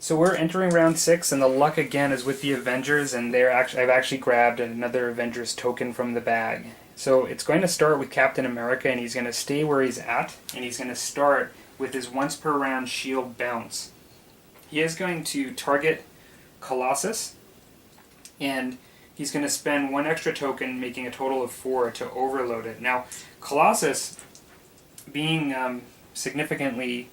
So we're entering round 6, and the luck again is with the Avengers, and I've actually grabbed another Avengers token from the bag. So it's going to start with Captain America, and he's going to stay where he's at, and he's going to start with his once per round shield bounce. He is going to target Colossus, and he's going to spend 1 extra token, making a total of 4 to overload it. Now, Colossus, being significantly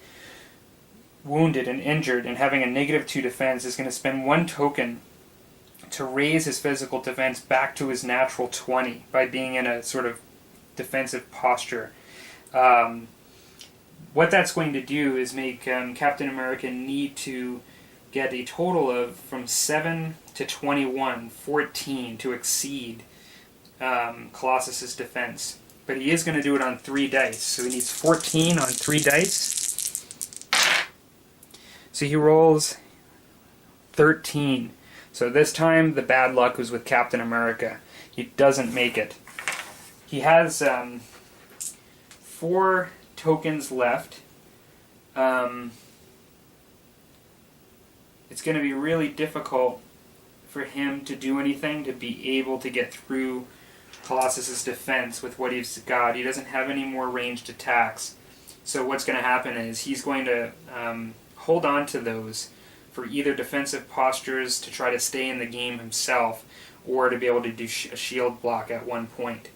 wounded and injured and having a -2 defense, is going to spend 1 token to raise his physical defense back to his natural 20 by being in a sort of defensive posture. What that's going to do is make Captain America need to get a total of from 7 to 21, 14 to exceed Colossus's defense. But he is going to do it on 3 dice, so he needs 14 on 3 dice. So he rolls 13. So this time the bad luck was with Captain America. He doesn't make it. He has 4 tokens left. It's going to be really difficult for him to do anything to be able to get through Colossus's defense with what he's got. He doesn't have any more ranged attacks. So what's going to happen is he's going to hold on to those for either defensive postures to try to stay in the game himself, or to be able to do a shield block at one point.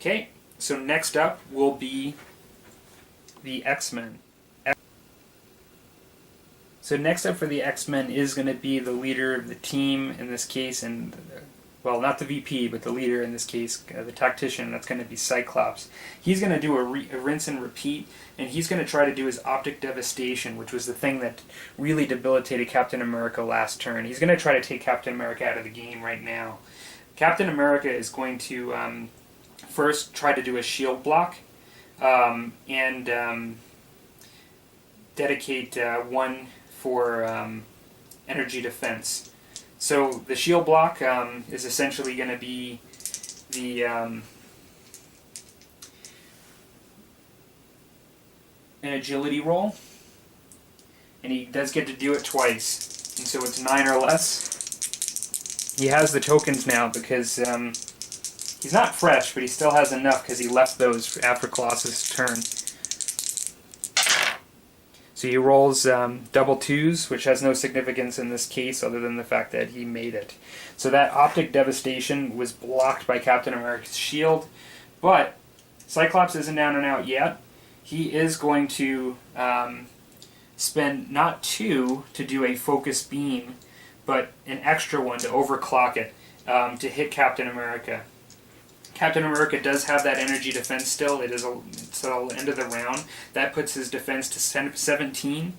Okay, so next up will be the X-Men. So next up for the X-Men is going to be the leader of the team in this case, and well, not the VP, but the leader in this case, the tactician. That's going to be Cyclops. He's going to do a rinse and repeat, and he's going to try to do his Optic Devastation, which was the thing that really debilitated Captain America last turn. He's going to try to take Captain America out of the game right now. Captain America is going to first try to do a shield block, and dedicate 1 for energy defense. So the shield block is essentially going to be the an agility roll, and he does get to do it twice, and so it's 9 or less. He has the tokens now because he's not fresh, but he still has enough because he left those after Colossus' turn. So he rolls double 2s, which has no significance in this case other than the fact that he made it. So that Optic Devastation was blocked by Captain America's shield, but Cyclops isn't down and out yet. He is going to spend not 2 to do a focus beam, but an extra 1 to overclock it to hit Captain America. Captain America does have that energy defense still. It's the end of the round. That puts his defense to 17.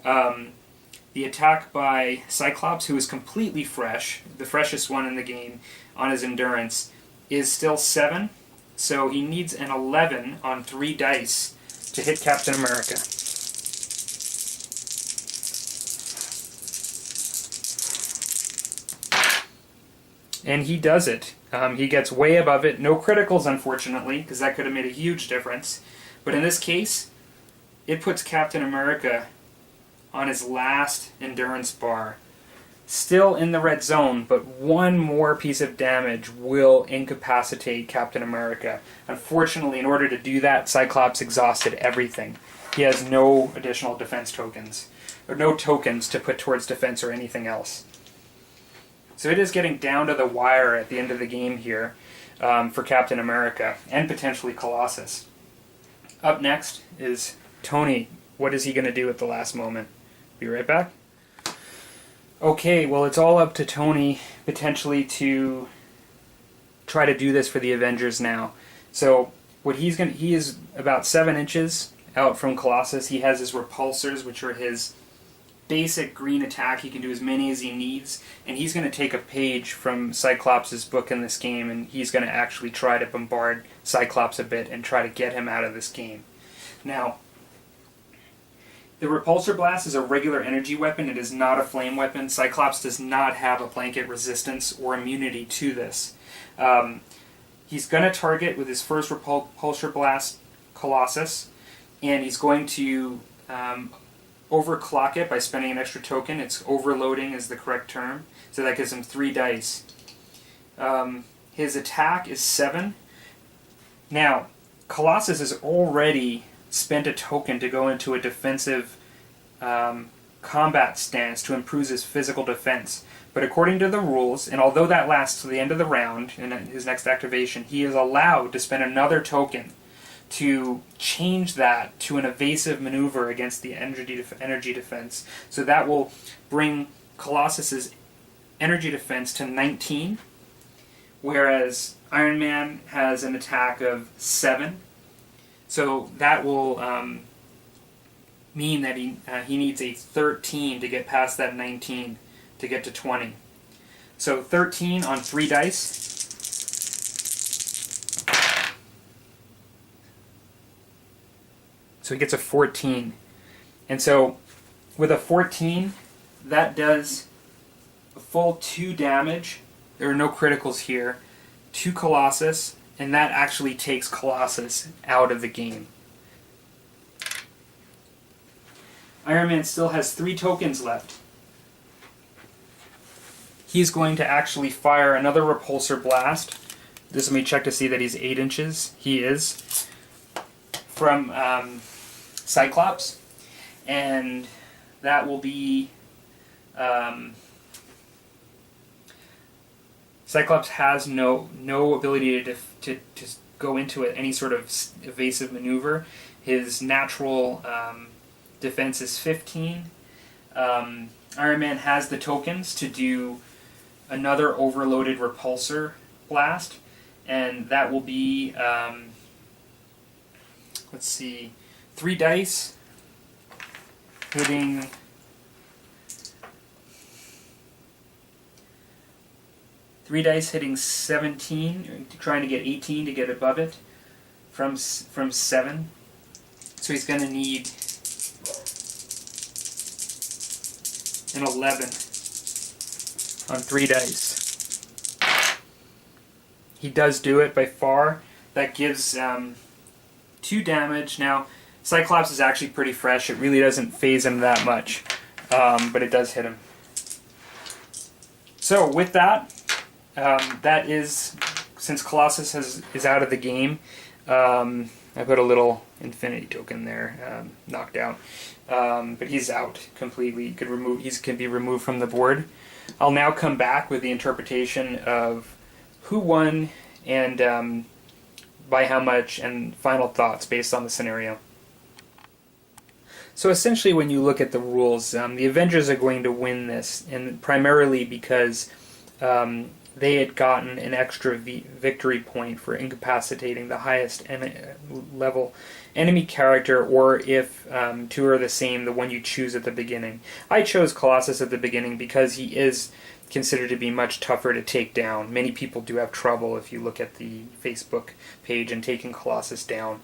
The attack by Cyclops, who is completely fresh, the freshest one in the game, on his endurance, is still 7. So he needs an 11 on 3 dice to hit Captain America. And he does it. He gets way above it. No criticals, unfortunately, because that could have made a huge difference. But in this case, it puts Captain America on his last endurance bar. Still in the red zone, but 1 more piece of damage will incapacitate Captain America. Unfortunately, in order to do that, Cyclops exhausted everything. He has no additional defense tokens, or no tokens to put towards defense or anything else. So it is getting down to the wire at the end of the game here for Captain America, and potentially Colossus. Up next is Tony. What is he going to do at the last moment? Be right back. Okay, well, it's all up to Tony, potentially, to try to do this for the Avengers now. So what he is about 7 inches out from Colossus. He has his repulsors, which are his basic green attack. He can do as many as he needs, and he's going to take a page from Cyclops' book in this game, and he's going to actually try to bombard Cyclops a bit and try to get him out of this game. Now, the Repulsor Blast is a regular energy weapon. It is not a flame weapon. Cyclops does not have a blanket resistance or immunity to this. He's going to target with his first Repulsor Blast Colossus, and he's going to overclock it by spending an extra token. It's overloading is the correct term. So that gives him 3 dice. His attack is 7. Now, Colossus has already spent a token to go into a defensive combat stance to improve his physical defense. But according to the rules, and although that lasts to the end of the round, in his next activation, he is allowed to spend another token to change that to an evasive maneuver against the energy defense. So that will bring Colossus's energy defense to 19, whereas Iron Man has an attack of 7. So that will mean that he needs a 13 to get past that 19 to get to 20. So 13 on 3 dice. So he gets a 14. And so with a 14, that does a full 2 damage. There are no criticals here to Colossus, and that actually takes Colossus out of the game. Iron Man still has 3 tokens left. He's going to actually fire another Repulsor Blast. This, let me check to see that he's 8 inches. He is. From Cyclops, and that will be Cyclops has no ability to go into any sort of evasive maneuver. His natural defense is 15. Iron Man has the tokens to do another overloaded Repulsor Blast, and that will be let's see, 3 dice, hitting 17, trying to get 18 to get above it from 7. So he's going to need an 11 on 3 dice. He does do it by far. That gives 2 damage. Now, Cyclops is actually pretty fresh. It really doesn't phase him that much, but it does hit him. So with that, that is, since Colossus is out of the game, I put a little infinity token there, knocked out, but he's out completely. He can be removed from the board. I'll now come back with the interpretation of who won and by how much, and final thoughts based on the scenario. So essentially, when you look at the rules, the Avengers are going to win this, and primarily because they had gotten an extra victory point for incapacitating the highest level enemy character, or if 2 are the same, the one you choose at the beginning. I chose Colossus at the beginning because he is considered to be much tougher to take down. Many people do have trouble, if you look at the Facebook page, in taking Colossus down.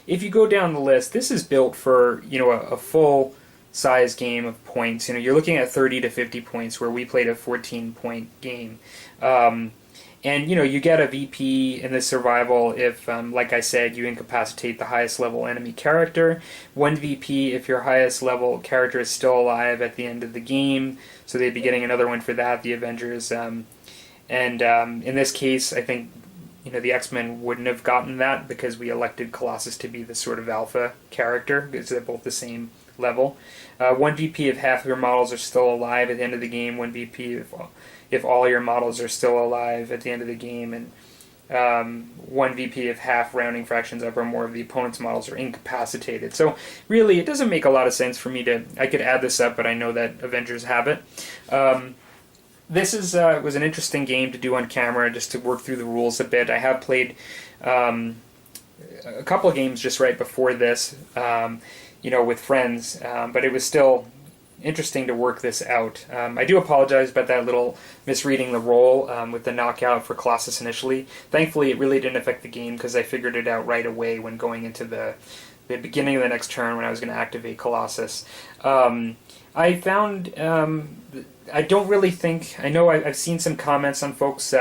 If you go down the list, this is built for a full size game of points. You're looking at 30 to 50 points, where we played a 14-point game. And you get a VP in this survival if, like I said, you incapacitate the highest level enemy character. 1 VP if your highest level character is still alive at the end of the game. So they'd be getting another one for that, the Avengers. And in this case, I think the X-Men wouldn't have gotten that because we elected Colossus to be the sort of alpha character, because they're both the same level. 1 VP if half of your models are still alive at the end of the game. 1 VP if all your models are still alive at the end of the game, and 1 VP if half, rounding fractions up, or more of the opponent's models are incapacitated. So really, it doesn't make a lot of sense for me I could add this up, but I know that Avengers have it. this is was an interesting game to do on camera, just to work through the rules a bit. I have played a couple of games just right before this, with friends, but it was still interesting to work this out. I do apologize about that little misreading the roll with the knockout for Colossus initially. Thankfully, it really didn't affect the game because I figured it out right away when going into the beginning of the next turn when I was going to activate Colossus. I found I don't really think, I know I've seen some comments on folks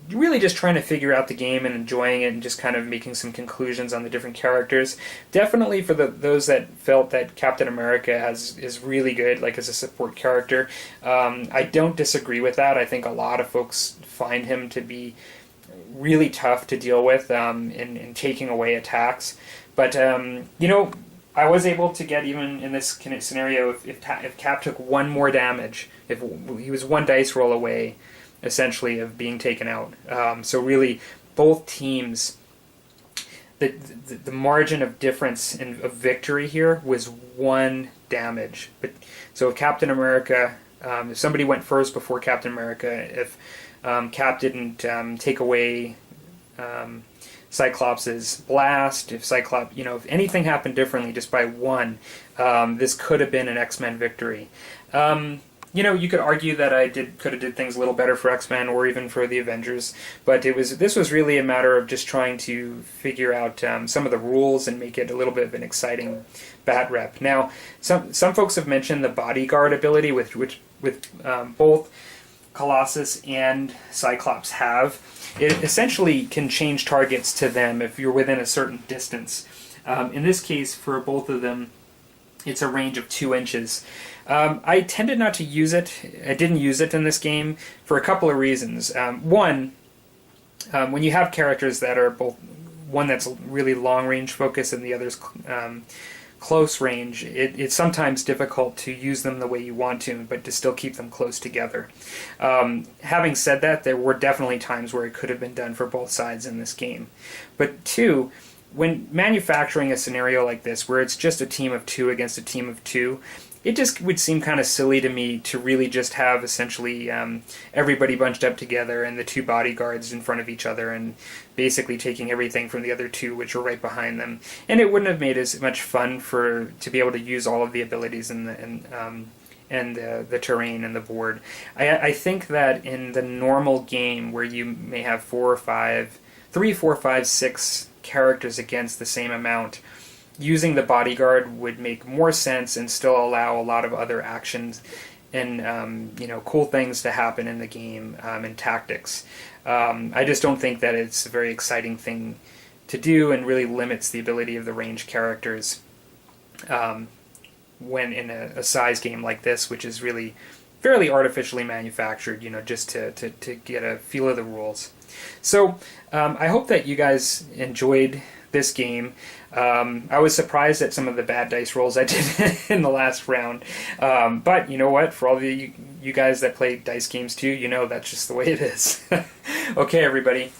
really just trying to figure out the game and enjoying it and just kind of making some conclusions on the different characters. Definitely for those that felt that Captain America is really good, like as a support character. I don't disagree with that. I think a lot of folks find him to be really tough to deal with in taking away attacks. But, I was able to get, even in this scenario, if Cap took one more damage, if he was one dice roll away, essentially, of being taken out. So really, both teams, the margin of difference of victory here was one damage. But so if Captain America, if somebody went first before Captain America, if Cap didn't take away Cyclops' blast, if Cyclops, if anything happened differently just by one, this could have been an X-Men victory. You could argue that I could have did things a little better for X-Men or even for the Avengers, but this was really a matter of just trying to figure out some of the rules and make it a little bit of an exciting bat rep. Now, some folks have mentioned the bodyguard ability, with both Colossus and Cyclops have. It essentially can change targets to them if you're within a certain distance. In this case, for both of them, it's a range of 2 inches. I tended not to use it. I didn't use it in this game for a couple of reasons. One, when you have characters that are both, one that's really long range focus and the other's close range, it's sometimes difficult to use them the way you want to, but to still keep them close together. Having said that, there were definitely times where it could have been done for both sides in this game. But two, when manufacturing a scenario like this, where it's just a team of 2 against a team of 2, it just would seem kind of silly to me to really just have essentially everybody bunched up together and the 2 bodyguards in front of each other and basically taking everything from the other 2 which are right behind them. And it wouldn't have made as much fun to be able to use all of the abilities and the terrain and the board. I think that in the normal game where you may have 3, 4, 5, 6 characters against the same amount, using the bodyguard would make more sense and still allow a lot of other actions and cool things to happen in the game and tactics. I just don't think that it's a very exciting thing to do and really limits the ability of the ranged characters when in a size game like this, which is really fairly artificially manufactured, just to get a feel of the rules. So I hope that you guys enjoyed this game. I was surprised at some of the bad dice rolls I did in the last round. But you know what? For all of you guys that play dice games too, that's just the way it is. Okay, everybody.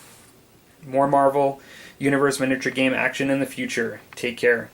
More Marvel Universe miniature game action in the future. Take care.